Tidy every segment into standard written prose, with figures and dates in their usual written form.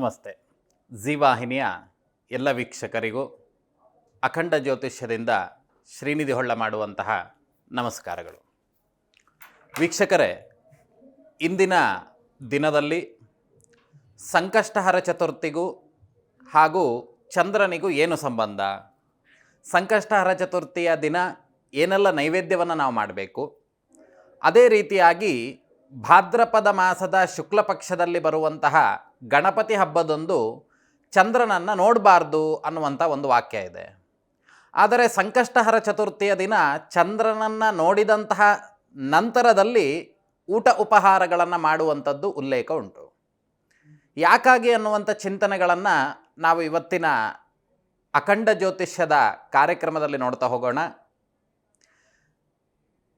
ನಮಸ್ತೆ. ಜೀ ವಾಹಿನಿಯ ಎಲ್ಲ ವೀಕ್ಷಕರಿಗೂ ಅಖಂಡ ಜ್ಯೋತಿಷ್ಯದಿಂದ ಶ್ರೀನಿಧಿ ಹೊಳ್ಳ ಮಾಡುವಂತಹ ನಮಸ್ಕಾರಗಳು. ವೀಕ್ಷಕರೇ, ಇಂದಿನ ದಿನದಲ್ಲಿ ಸಂಕಷ್ಟಹರ ಚತುರ್ಥಿಗೂ ಹಾಗೂ ಚಂದ್ರನಿಗೂ ಏನು ಸಂಬಂಧ, ಸಂಕಷ್ಟಹರ ಚತುರ್ಥಿಯ ದಿನ ಏನೆಲ್ಲ ನೈವೇದ್ಯವನ್ನು ನಾವು ಮಾಡಬೇಕು, ಅದೇ ರೀತಿಯಾಗಿ ಭಾದ್ರಪದ ಮಾಸದ ಶುಕ್ಲ ಪಕ್ಷದಲ್ಲಿ ಬರುವಂತಹ ಗಣಪತಿ ಹಬ್ಬದಂದು ಚಂದ್ರನನ್ನು ನೋಡಬಾರ್ದು ಅನ್ನುವಂಥ ಒಂದು ವಾಕ್ಯ ಇದೆ. ಆದರೆ ಸಂಕಷ್ಟಹರ ಚತುರ್ಥಿಯ ದಿನ ಚಂದ್ರನನ್ನು ನೋಡಿದಂತಹ ನಂತರದಲ್ಲಿ ಊಟ ಉಪಹಾರಗಳನ್ನು ಮಾಡುವಂಥದ್ದು ಉಲ್ಲೇಖ ಉಂಟು. ಯಾಕಾಗಿ ಅನ್ನುವಂಥ ಚಿಂತನೆಗಳನ್ನು ನಾವು ಇವತ್ತಿನ ಅಖಂಡ ಜ್ಯೋತಿಷ್ಯದ ಕಾರ್ಯಕ್ರಮದಲ್ಲಿ ನೋಡ್ತಾ ಹೋಗೋಣ.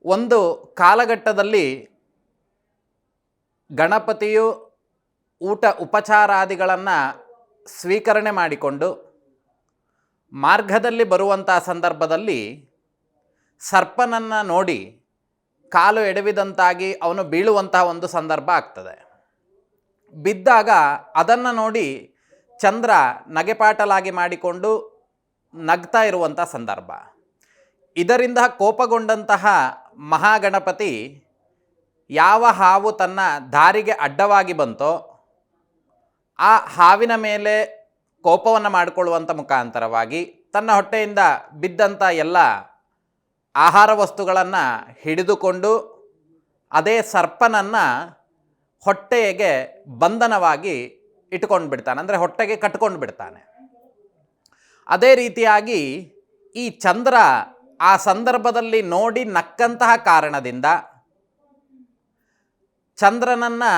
ಒಂದು ಕಾಲಘಟ್ಟದಲ್ಲಿ ಗಣಪತಿಯು ಊಟ ಉಪಚಾರಾದಿಗಳನ್ನು ಸ್ವೀಕರಣೆ ಮಾಡಿಕೊಂಡು ಮಾರ್ಗದಲ್ಲಿ ಬರುವಂಥ ಸಂದರ್ಭದಲ್ಲಿ ಸರ್ಪನನ್ನು ನೋಡಿ ಕಾಲು ಎಡವಿದಂತಾಗಿ ಅವನು ಬೀಳುವಂತಹ ಒಂದು ಸಂದರ್ಭ ಆಗ್ತದೆ. ಬಿದ್ದಾಗ ಅದನ್ನು ನೋಡಿ ಚಂದ್ರ ನಗೆಪಾಟಲಾಗಿ ಮಾಡಿಕೊಂಡು ನಗ್ತಾ ಇರುವಂಥ ಸಂದರ್ಭ. ಇದರಿಂದ ಕೋಪಗೊಂಡಂತಹ ಮಹಾಗಣಪತಿ ಯಾವ ಹಾವು ತನ್ನ ದಾರಿಗೆ ಅಡ್ಡವಾಗಿ ಬಂತೋ ಆ ಹಾವಿನ ಮೇಲೆ ಕೋಪವನ್ನು ಮಾಡಿಕೊಳ್ಳುವಂಥ ಮುಖಾಂತರವಾಗಿ ತನ್ನ ಹೊಟ್ಟೆಯಿಂದ ಬಿದ್ದಂಥ ಎಲ್ಲ ಆಹಾರ ವಸ್ತುಗಳನ್ನು ಹಿಡಿದುಕೊಂಡು ಅದೇ ಸರ್ಪನನ್ನು ಹೊಟ್ಟೆಗೆ ಬಂಧನವಾಗಿ ಇಟ್ಕೊಂಡು ಬಿಡ್ತಾನೆ, ಅಂದರೆ ಹೊಟ್ಟೆಗೆ ಕಟ್ಕೊಂಡು ಬಿಡ್ತಾನೆ. ಅದೇ ರೀತಿಯಾಗಿ ಈ ಚಂದ್ರ ಆ ಸಂದರ್ಭದಲ್ಲಿ ನೋಡಿ ನಕ್ಕಂತಹ ಕಾರಣದಿಂದ ಚಂದ್ರನನ್ನು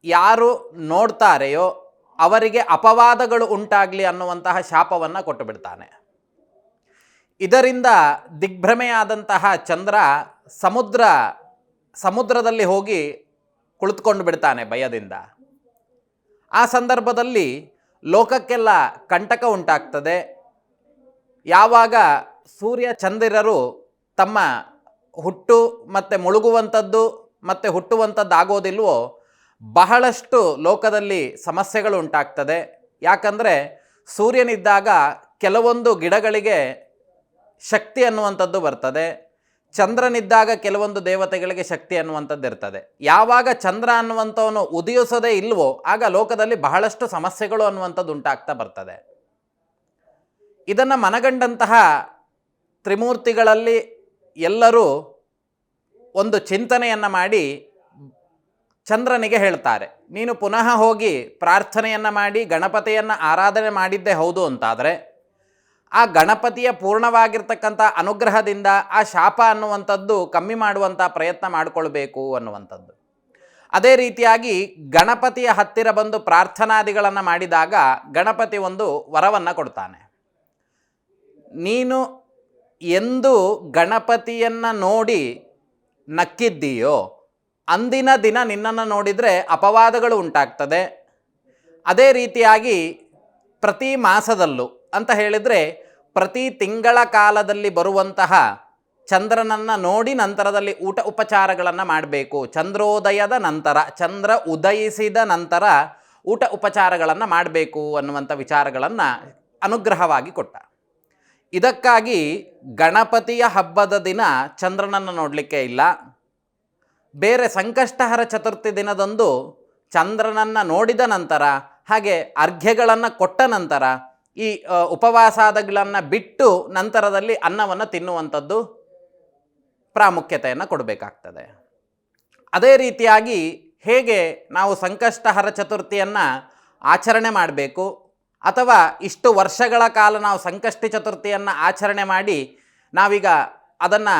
ಯಾರು ನೋಡ್ತಾರೆಯೋ ಅವರಿಗೆ ಅಪವಾದಗಳು ಉಂಟಾಗಲಿ ಅನ್ನುವಂತಹ ಶಾಪವನ್ನು ಕೊಟ್ಟು ಬಿಡ್ತಾನೆ. ಇದರಿಂದ ದಿಗ್ಭ್ರಮೆಯಾದಂತಹ ಚಂದ್ರ ಸಮುದ್ರದಲ್ಲಿ ಹೋಗಿ ಕುಳಿತುಕೊಂಡು ಬಿಡ್ತಾನೆ ಭಯದಿಂದ. ಆ ಸಂದರ್ಭದಲ್ಲಿ ಲೋಕಕ್ಕೆಲ್ಲ ಕಂಟಕ ಉಂಟಾಗ್ತದೆ. ಯಾವಾಗ ಸೂರ್ಯ ಚಂದ್ರರು ತಮ್ಮ ಹುಟ್ಟು ಮತ್ತು ಮುಳುಗುವಂಥದ್ದು ಮತ್ತು ಹುಟ್ಟುವಂಥದ್ದು ಆಗೋದಿಲ್ವೋ ಬಹಳಷ್ಟು ಲೋಕದಲ್ಲಿ ಸಮಸ್ಯೆಗಳು ಉಂಟಾಗ್ತದೆ. ಯಾಕಂದರೆ ಸೂರ್ಯನಿದ್ದಾಗ ಕೆಲವೊಂದು ಗಿಡಗಳಿಗೆ ಶಕ್ತಿ ಅನ್ನುವಂಥದ್ದು ಬರ್ತದೆ, ಚಂದ್ರನಿದ್ದಾಗ ಕೆಲವೊಂದು ದೇವತೆಗಳಿಗೆ ಶಕ್ತಿ ಅನ್ನುವಂಥದ್ದು ಇರ್ತದೆ. ಯಾವಾಗ ಚಂದ್ರ ಅನ್ನುವಂಥವನು ಉದಯಿಸೋದೇ ಇಲ್ವೋ ಆಗ ಲೋಕದಲ್ಲಿ ಬಹಳಷ್ಟು ಸಮಸ್ಯೆಗಳು ಅನ್ನುವಂಥದ್ದು ಉಂಟಾಗ್ತಾ ಬರ್ತದೆ. ಇದನ್ನು ಮನಗಂಡಂತಹ ತ್ರಿಮೂರ್ತಿಗಳಲ್ಲಿ ಎಲ್ಲರೂ ಒಂದು ಚಿಂತನೆಯನ್ನು ಮಾಡಿ ಚಂದ್ರನಿಗೆ ಹೇಳ್ತಾರೆ, ನೀನು ಪುನಃ ಹೋಗಿ ಪ್ರಾರ್ಥನೆಯನ್ನು ಮಾಡಿ ಗಣಪತಿಯನ್ನು ಆರಾಧನೆ ಮಾಡಿದ್ದೇ ಹೌದು ಅಂತಾದರೆ ಆ ಗಣಪತಿಯ ಪೂರ್ಣವಾಗಿರ್ತಕ್ಕಂಥ ಅನುಗ್ರಹದಿಂದ ಆ ಶಾಪ ಅನ್ನುವಂಥದ್ದು ಕಮ್ಮಿ ಮಾಡುವಂಥ ಪ್ರಯತ್ನ ಮಾಡಿಕೊಳ್ಬೇಕು ಅನ್ನುವಂಥದ್ದು. ಅದೇ ರೀತಿಯಾಗಿ ಗಣಪತಿಯ ಹತ್ತಿರ ಬಂದು ಪ್ರಾರ್ಥನಾದಿಗಳನ್ನು ಮಾಡಿದಾಗ ಗಣಪತಿ ಒಂದು ವರವನ್ನು ಕೊಡ್ತಾನೆ. ನೀನು ಎಂದು ಗಣಪತಿಯನ್ನು ನೋಡಿ ನಕ್ಕಿದ್ದೀಯೋ ಅಂದಿನ ದಿನ ನಿನ್ನನ್ನು ನೋಡಿದರೆ ಅಪವಾದಗಳು ಉಂಟಾಗ್ತದೆ. ಅದೇ ರೀತಿಯಾಗಿ ಪ್ರತಿ ಮಾಸದಲ್ಲೂ ಅಂತ ಹೇಳಿದರೆ ಪ್ರತಿ ತಿಂಗಳ ಕಾಲದಲ್ಲಿ ಬರುವಂತಹ ಚಂದ್ರನನ್ನು ನೋಡಿ ನಂತರದಲ್ಲಿ ಊಟ ಉಪಚಾರಗಳನ್ನು ಮಾಡಬೇಕು. ಚಂದ್ರೋದಯದ ನಂತರ, ಚಂದ್ರ ಉದಯಿಸಿದ ನಂತರ ಊಟ ಉಪಚಾರಗಳನ್ನು ಮಾಡಬೇಕು ಅನ್ನುವಂಥ ವಿಚಾರಗಳನ್ನು ಅನುಗ್ರಹವಾಗಿ ಕೊಟ್ಟ. ಇದಕ್ಕಾಗಿ ಗಣಪತಿಯ ಹಬ್ಬದ ದಿನ ಚಂದ್ರನನ್ನು ನೋಡಲಿಕ್ಕೆ ಇಲ್ಲ. ಬೇರೆ ಸಂಕಷ್ಟಹರ ಚತುರ್ಥಿ ದಿನದಂದು ಚಂದ್ರನನ್ನು ನೋಡಿದ ನಂತರ ಹಾಗೆ ಅರ್ಘ್ಯಗಳನ್ನು ಕೊಟ್ಟ ನಂತರ ಈ ಉಪವಾಸಾದಿಗಳನ್ನು ಬಿಟ್ಟು ನಂತರದಲ್ಲಿ ಅನ್ನವನ್ನು ತಿನ್ನುವಂಥದ್ದು ಪ್ರಾಮುಖ್ಯತೆಯನ್ನು ಕೊಡಬೇಕಾಗ್ತದೆ. ಅದೇ ರೀತಿಯಾಗಿ ಹೇಗೆ ನಾವು ಸಂಕಷ್ಟಹರ ಚತುರ್ಥಿಯನ್ನು ಆಚರಣೆ ಮಾಡಬೇಕು ಅಥವಾ ಇಷ್ಟು ವರ್ಷಗಳ ಕಾಲ ನಾವು ಸಂಕಷ್ಟಿ ಚತುರ್ಥಿಯನ್ನು ಆಚರಣೆ ಮಾಡಿ ನಾವೀಗ ಅದನ್ನು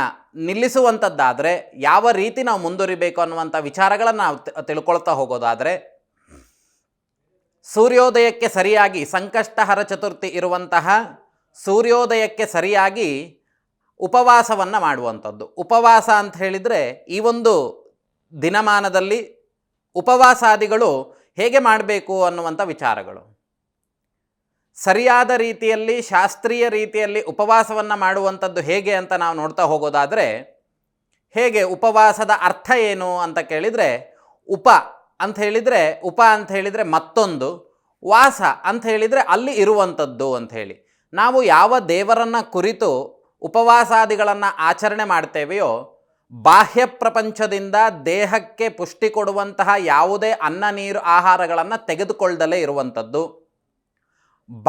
ನಿಲ್ಲಿಸುವಂಥದ್ದಾದರೆ ಯಾವ ರೀತಿ ನಾವು ಮುಂದುವರಿಬೇಕು ಅನ್ನುವಂಥ ವಿಚಾರಗಳನ್ನು ನಾವು ತಿಳ್ಕೊಳ್ತಾ ಹೋಗೋದಾದರೆ, ಸೂರ್ಯೋದಯಕ್ಕೆ ಸರಿಯಾಗಿ ಸಂಕಷ್ಟಹರ ಚತುರ್ಥಿ ಇರುವಂತಹ ಸೂರ್ಯೋದಯಕ್ಕೆ ಸರಿಯಾಗಿ ಉಪವಾಸವನ್ನು ಮಾಡುವಂಥದ್ದು. ಉಪವಾಸ ಅಂತ ಹೇಳಿದರೆ ಈ ಒಂದು ದಿನಮಾನದಲ್ಲಿ ಉಪವಾಸಾದಿಗಳು ಹೇಗೆ ಮಾಡಬೇಕು ಅನ್ನುವಂಥ ವಿಚಾರಗಳು. ಸರಿಯಾದ ರೀತಿಯಲ್ಲಿ ಶಾಸ್ತ್ರೀಯ ರೀತಿಯಲ್ಲಿ ಉಪವಾಸವನ್ನು ಮಾಡುವಂಥದ್ದು ಹೇಗೆ ಅಂತ ನಾವು ನೋಡ್ತಾ ಹೋಗೋದಾದರೆ, ಹೇಗೆ ಉಪವಾಸದ ಅರ್ಥ ಏನು ಅಂತ ಕೇಳಿದರೆ, ಉಪ ಅಂತ ಹೇಳಿದರೆ ಮತ್ತೊಂದು, ವಾಸ ಅಂತ ಹೇಳಿದರೆ ಅಲ್ಲಿ ಇರುವಂಥದ್ದು ಅಂಥೇಳಿ. ನಾವು ಯಾವ ದೇವರನ್ನು ಕುರಿತು ಉಪವಾಸಾದಿಗಳನ್ನು ಆಚರಣೆ ಮಾಡ್ತೇವೆಯೋ ಬಾಹ್ಯ ಪ್ರಪಂಚದಿಂದ ದೇಹಕ್ಕೆ ಪುಷ್ಟಿ ಕೊಡುವಂತಹ ಯಾವುದೇ ಅನ್ನ ನೀರು ಆಹಾರಗಳನ್ನು ತೆಗೆದುಕೊಳ್ಳದಲೇ ಇರುವಂಥದ್ದು,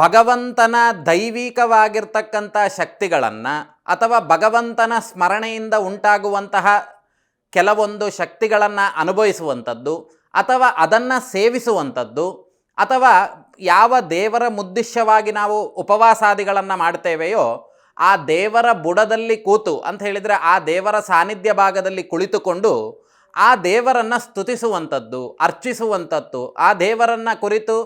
ಭಗವಂತನ ದೈವಿಕವಾಗಿರ್ತಕ್ಕಂಥ ಶಕ್ತಿಗಳನ್ನು ಅಥವಾ ಭಗವಂತನ ಸ್ಮರಣೆಯಿಂದ ಉಂಟಾಗುವಂತಹ ಕೆಲವೊಂದು ಶಕ್ತಿಗಳನ್ನು ಅನುಭವಿಸುವಂಥದ್ದು ಅಥವಾ ಅದನ್ನು ಸೇವಿಸುವಂಥದ್ದು, ಅಥವಾ ಯಾವ ದೇವರ ಮುದ್ದಿಶ್ಯವಾಗಿ ನಾವು ಉಪವಾಸಾದಿಗಳನ್ನು ಮಾಡ್ತೇವೆಯೋ ಆ ದೇವರ ಬುಡದಲ್ಲಿ ಕೂತು ಅಂತ ಹೇಳಿದರೆ ಆ ದೇವರ ಸಾನ್ನಿಧ್ಯ ಭಾಗದಲ್ಲಿ ಕುಳಿತುಕೊಂಡು ಆ ದೇವರನ್ನು ಸ್ತುತಿಸುವಂಥದ್ದು, ಅರ್ಚಿಸುವಂಥದ್ದು, ಆ ದೇವರನ್ನು ಕುರಿತು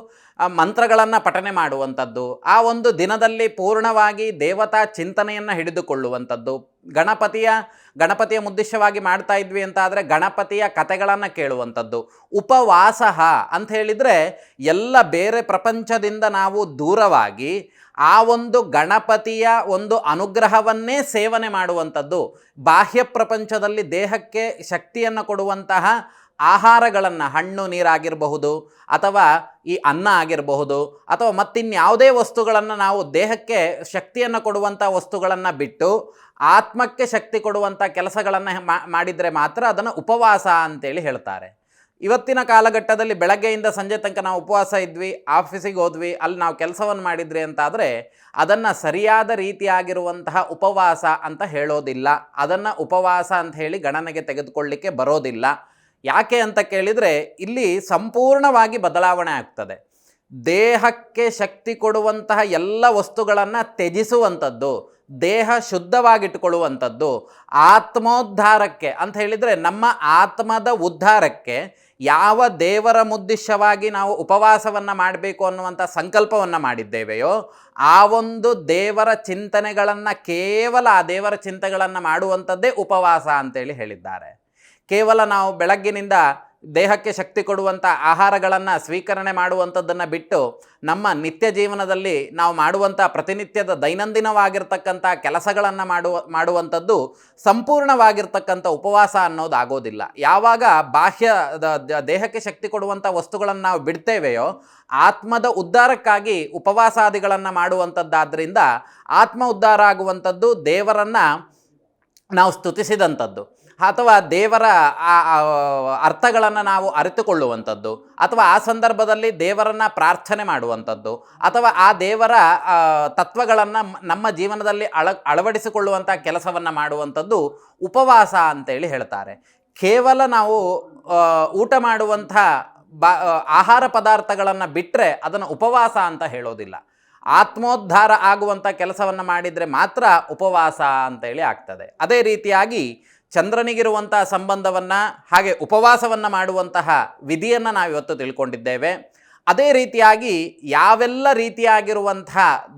ಮಂತ್ರಗಳನ್ನು ಪಠನೆ ಮಾಡುವಂಥದ್ದು, ಆ ಒಂದು ದಿನದಲ್ಲಿ ಪೂರ್ಣವಾಗಿ ದೇವತಾ ಚಿಂತನೆಯನ್ನು ಹಿಡಿದುಕೊಳ್ಳುವಂಥದ್ದು, ಗಣಪತಿಯ ಮುದ್ದಿಶ್ಯವಾಗಿ ಮಾಡ್ತಾ ಇದ್ವಿ ಅಂತ ಆದರೆ ಗಣಪತಿಯ ಕಥೆಗಳನ್ನು ಕೇಳುವಂಥದ್ದು. ಉಪವಾಸ ಅಂತ ಹೇಳಿದರೆ ಎಲ್ಲ ಬೇರೆ ಪ್ರಪಂಚದಿಂದ ನಾವು ದೂರವಾಗಿ ಆ ಒಂದು ಗಣಪತಿಯ ಒಂದು ಅನುಗ್ರಹವನ್ನೇ ಸೇವನೆ ಮಾಡುವಂಥದ್ದು. ಬಾಹ್ಯ ಪ್ರಪಂಚದಲ್ಲಿ ದೇಹಕ್ಕೆ ಶಕ್ತಿಯನ್ನು ಕೊಡುವಂತಹ ಆಹಾರಗಳನ್ನು, ಹಣ್ಣು ನೀರಾಗಿರಬಹುದು ಅಥವಾ ಈ ಅನ್ನ ಆಗಿರಬಹುದು ಅಥವಾ ಮತ್ತಿನ್ಯಾವುದೇ ವಸ್ತುಗಳನ್ನು ನಾವು ದೇಹಕ್ಕೆ ಶಕ್ತಿಯನ್ನು ಕೊಡುವಂಥ ವಸ್ತುಗಳನ್ನು ಬಿಟ್ಟು ಆತ್ಮಕ್ಕೆ ಶಕ್ತಿ ಕೊಡುವಂಥ ಕೆಲಸಗಳನ್ನು ಮಾಡಿದರೆ ಮಾತ್ರ ಅದನ್ನು ಉಪವಾಸ ಅಂತೇಳಿ ಹೇಳ್ತಾರೆ. ಇವತ್ತಿನ ಕಾಲಘಟ್ಟದಲ್ಲಿ ಬೆಳಗ್ಗೆಯಿಂದ ಸಂಜೆ ತನಕ ನಾವು ಉಪವಾಸ ಇದ್ವಿ, ಆಫೀಸಿಗೆ ಹೋದ್ವಿ, ಅಲ್ಲಿ ನಾವು ಕೆಲಸವನ್ನು ಮಾಡಿದ್ರಿ ಅಂತಾದರೆ ಅದನ್ನು ಸರಿಯಾದ ರೀತಿಯಾಗಿರುವಂತಹ ಉಪವಾಸ ಅಂತ ಹೇಳೋದಿಲ್ಲ. ಅದನ್ನು ಉಪವಾಸ ಅಂತ ಹೇಳಿ ಗಣನೆಗೆ ತೆಗೆದುಕೊಳ್ಳಿಕ್ಕೆ ಬರೋದಿಲ್ಲ. ಯಾಕೆ ಅಂತ ಕೇಳಿದರೆ ಇಲ್ಲಿ ಸಂಪೂರ್ಣವಾಗಿ ಬದಲಾವಣೆ ಆಗ್ತದೆ. ದೇಹಕ್ಕೆ ಶಕ್ತಿ ಕೊಡುವಂತಹ ಎಲ್ಲ ವಸ್ತುಗಳನ್ನು ತ್ಯಜಿಸುವಂಥದ್ದು, ದೇಹ ಶುದ್ಧವಾಗಿಟ್ಟುಕೊಳ್ಳುವಂಥದ್ದು, ಆತ್ಮೋದ್ಧಾರಕ್ಕೆ ಅಂತ ಹೇಳಿದರೆ ನಮ್ಮ ಆತ್ಮದ ಉದ್ಧಾರಕ್ಕೆ ಯಾವ ದೇವರ ಮುದ್ದಿಶ್ಯವಾಗಿ ನಾವು ಉಪವಾಸವನ್ನು ಮಾಡಬೇಕು ಅನ್ನುವಂಥ ಸಂಕಲ್ಪವನ್ನು ಮಾಡಿದ್ದೇವೆಯೋ ಆ ಒಂದು ದೇವರ ಚಿಂತನೆಗಳನ್ನು, ಕೇವಲ ಆ ದೇವರ ಚಿಂತನೆಗಳನ್ನು ಮಾಡುವಂಥದ್ದೇ ಉಪವಾಸ ಅಂತೇಳಿ ಹೇಳಿದ್ದಾರೆ. ಕೇವಲ ನಾವು ಬೆಳಗ್ಗಿನಿಂದ ದೇಹಕ್ಕೆ ಶಕ್ತಿ ಕೊಡುವಂಥ ಆಹಾರಗಳನ್ನು ಸ್ವೀಕರಣೆ ಮಾಡುವಂಥದ್ದನ್ನು ಬಿಟ್ಟು ನಮ್ಮ ನಿತ್ಯ ಜೀವನದಲ್ಲಿ ನಾವು ಮಾಡುವಂಥ ಪ್ರತಿನಿತ್ಯದ ದೈನಂದಿನವಾಗಿರ್ತಕ್ಕಂಥ ಕೆಲಸಗಳನ್ನು ಮಾಡುವಂಥದ್ದು ಸಂಪೂರ್ಣವಾಗಿರ್ತಕ್ಕಂಥ ಉಪವಾಸ ಅನ್ನೋದಾಗೋದಿಲ್ಲ. ಯಾವಾಗ ಬಾಹ್ಯ ದೇಹಕ್ಕೆ ಶಕ್ತಿ ಕೊಡುವಂಥ ವಸ್ತುಗಳನ್ನು ನಾವು ಬಿಡ್ತೇವೆಯೋ ಆತ್ಮದ ಉದ್ಧಾರಕ್ಕಾಗಿ ಉಪವಾಸಾದಿಗಳನ್ನು ಮಾಡುವಂಥದ್ದಾದ್ದರಿಂದ ಆತ್ಮ ಉದ್ಧಾರ ಆಗುವಂಥದ್ದು ದೇವರನ್ನು ನಾವು ಸ್ತುತಿಸಿದಂಥದ್ದು ಅಥವಾ ದೇವರ ಅರ್ಥಗಳನ್ನು ನಾವು ಅರಿತುಕೊಳ್ಳುವಂಥದ್ದು ಅಥವಾ ಆ ಸಂದರ್ಭದಲ್ಲಿ ದೇವರನ್ನು ಪ್ರಾರ್ಥನೆ ಮಾಡುವಂಥದ್ದು ಅಥವಾ ಆ ದೇವರ ತತ್ವಗಳನ್ನು ನಮ್ಮ ಜೀವನದಲ್ಲಿ ಅಳವಡಿಸಿಕೊಳ್ಳುವಂಥ ಕೆಲಸವನ್ನು ಮಾಡುವಂಥದ್ದು ಉಪವಾಸ ಅಂತೇಳಿ ಹೇಳ್ತಾರೆ. ಕೇವಲ ನಾವು ಊಟ ಮಾಡುವಂಥ ಆಹಾರ ಪದಾರ್ಥಗಳನ್ನು ಬಿಟ್ಟರೆ ಅದನ್ನು ಉಪವಾಸ ಅಂತ ಹೇಳೋದಿಲ್ಲ. ಆತ್ಮೋದ್ಧಾರ ಆಗುವಂಥ ಕೆಲಸವನ್ನು ಮಾಡಿದರೆ ಮಾತ್ರ ಉಪವಾಸ ಅಂತೇಳಿ ಆಗ್ತದೆ. ಅದೇ ರೀತಿಯಾಗಿ ಚಂದ್ರನಿಗಿರುವಂಥ ಸಂಬಂಧವನ್ನು ಹಾಗೆ ಉಪವಾಸವನ್ನು ಮಾಡುವಂತಹ ವಿಧಿಯನ್ನು ನಾವಿವತ್ತು ತಿಳ್ಕೊಂಡಿದ್ದೇವೆ. ಅದೇ ರೀತಿಯಾಗಿ ಯಾವೆಲ್ಲ ರೀತಿಯಾಗಿರುವಂಥ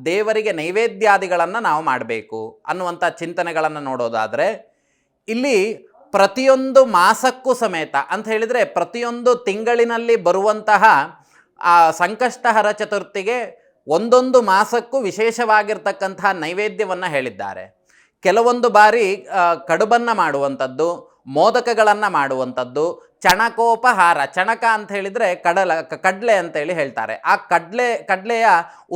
ದೇವರಿಗೆ ನೈವೇದ್ಯಾದಿಗಳನ್ನು ನಾವು ಮಾಡಬೇಕು ಅನ್ನುವಂಥ ಚಿಂತನೆಗಳನ್ನು ನೋಡೋದಾದರೆ ಇಲ್ಲಿ ಪ್ರತಿಯೊಂದು ಮಾಸಕ್ಕೂ ಸಮೇತ ಅಂತ ಹೇಳಿದರೆ ಪ್ರತಿಯೊಂದು ತಿಂಗಳಿನಲ್ಲಿ ಬರುವಂತಹ ಸಂಕಷ್ಟಹರ ಚತುರ್ಥಿಗೆ ಒಂದೊಂದು ಮಾಸಕ್ಕೂ ವಿಶೇಷವಾಗಿರ್ತಕ್ಕಂತಹ ನೈವೇದ್ಯವನ್ನು ಹೇಳಿದ್ದಾರೆ. ಕೆಲವೊಂದು ಬಾರಿ ಕಡುಬನ್ನು ಮಾಡುವಂಥದ್ದು, ಮೋದಕಗಳನ್ನು ಮಾಡುವಂಥದ್ದು, ಚಣಕೋಪಹಾರ, ಚಣಕ ಅಂತ ಹೇಳಿದರೆ ಕಡಲೆ ಅಂತೇಳಿ ಹೇಳ್ತಾರೆ. ಆ ಕಡಲೆಯ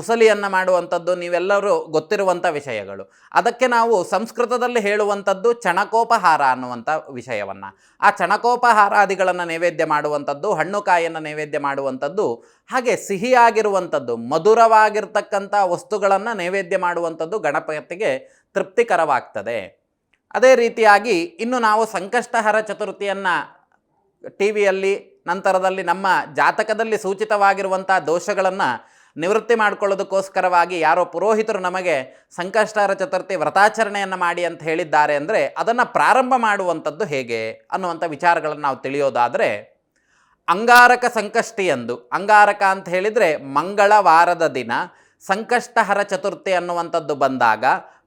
ಉಸಲಿಯನ್ನು ಮಾಡುವಂಥದ್ದು ನೀವೆಲ್ಲರೂ ಗೊತ್ತಿರುವಂಥ ವಿಷಯಗಳು. ಅದಕ್ಕೆ ನಾವು ಸಂಸ್ಕೃತದಲ್ಲಿ ಹೇಳುವಂಥದ್ದು ಚಣಕೋಪಹಾರ ಅನ್ನುವಂಥ ವಿಷಯವನ್ನು. ಆ ಚಣಕೋಪಹಾರಾದಿಗಳನ್ನು ನೈವೇದ್ಯ ಮಾಡುವಂಥದ್ದು, ಹಣ್ಣು ಕಾಯಿಯನ್ನು ನೈವೇದ್ಯ ಮಾಡುವಂಥದ್ದು, ಹಾಗೆ ಸಿಹಿಯಾಗಿರುವಂಥದ್ದು ಮಧುರವಾಗಿರ್ತಕ್ಕಂಥ ವಸ್ತುಗಳನ್ನು ನೈವೇದ್ಯ ಮಾಡುವಂಥದ್ದು ಗಣಪತಿಗೆ ತೃಪ್ತಿಕರವಾಗ್ತದೆ. ಅದೇ ರೀತಿಯಾಗಿ ಇನ್ನು ನಾವು ಸಂಕಷ್ಟಹರ ಚತುರ್ಥಿಯನ್ನು ಟಿ ವಿಯಲ್ಲಿ ನಂತರದಲ್ಲಿ ನಮ್ಮ ಜಾತಕದಲ್ಲಿ ಸೂಚಿತವಾಗಿರುವಂಥ ದೋಷಗಳನ್ನು ನಿವೃತ್ತಿ ಮಾಡಿಕೊಳ್ಳೋದಕ್ಕೋಸ್ಕರವಾಗಿ ಯಾರೋ ಪುರೋಹಿತರು ನಮಗೆ ಸಂಕಷ್ಟಹರ ಚತುರ್ಥಿ ವ್ರತಾಚರಣೆಯನ್ನು ಮಾಡಿ ಅಂತ ಹೇಳಿದ್ದಾರೆ ಅಂದರೆ ಅದನ್ನು ಪ್ರಾರಂಭ ಮಾಡುವಂಥದ್ದು ಹೇಗೆ ಅನ್ನುವಂಥ ವಿಚಾರಗಳನ್ನು ನಾವು ತಿಳಿಯೋದಾದರೆ ಅಂಗಾರಕ ಸಂಕಷ್ಟಿಯಂದು, ಅಂಗಾರಕ ಅಂತ ಹೇಳಿದರೆ ಮಂಗಳವಾರದ ದಿನ ಸಂಕಷ್ಟಹರ ಚತುರ್ಥಿ ಅನ್ನುವಂಥದ್ದು ಬಂದಾಗ